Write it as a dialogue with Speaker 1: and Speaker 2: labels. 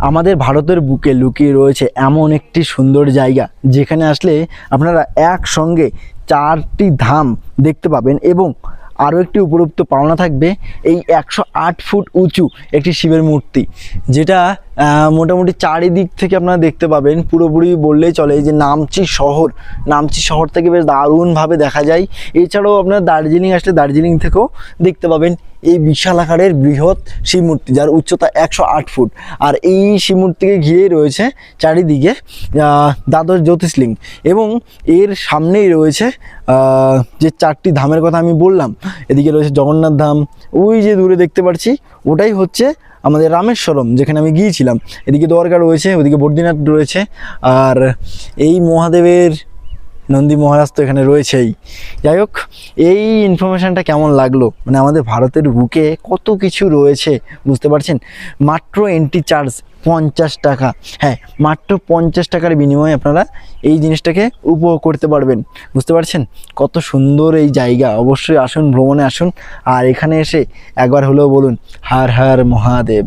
Speaker 1: আমাদের ভারতের বুকে লুকিয়ে রয়েছে এমন একটি সুন্দর জায়গা যেখানে আসলে আপনারা একসঙ্গে 4টি ধাম দেখতে পাবেন এবং আরও একটি উপরোক্ত পাওনা থাকবে এই 108 ফুট উঁচু একটি শিবের মূর্তি, যেটা মোটামুটি চারিদিক থেকে আপনারা দেখতে পাবেন। পুরোপুরি বললেই চলে যে নামচি শহর থেকে বেশ দারুণভাবে দেখা যায়। এছাড়াও আপনারা দার্জিলিং আসলে দার্জিলিং থেকেও দেখতে পাবেন এই বিশাল আকারের বৃহৎ শিব মূর্তি, যার উচ্চতা 108 ফুট। আর এই শিব মূর্তিকে ঘিরেই রয়েছে চারিদিকে দ্বাদশ জ্যোতির্লিঙ্গ এবং এর সামনেই রয়েছে যে 4টি ধামের কথা আমি বললাম। এদিকে রয়েছে জগন্নাথ ধাম, ওই যে দূরে দেখতে পাচ্ছি ওটাই হচ্ছে আমাদের রামেশ্বরম, যেখানে আমি গিয়েছিলাম। এদিকে দ্বারকা রয়েছে, ওদিকে বদ্রীনাথ রয়েছে, আর এই মহাদেবের নন্দী মহারাজ তো এখানে রয়েছেই। যাই হোক, এই ইনফরমেশানটা কেমন লাগলো, মানে আমাদের ভারতের বুকে কত কিছু রয়েছে বুঝতে পারছেন। মাত্র এন্ট্রি চার্জ 50 টাকা, হ্যাঁ মাত্র 50 টাকার বিনিময়ে আপনারা এই জিনিসটাকে উপভোগ করতে পারবেন। বুঝতে পারছেন কত সুন্দর এই জায়গা। অবশ্যই আসুন, ভ্রমণে আসুন, আর এখানে এসে একবার হলেও বলুন হর হর মহাদেব।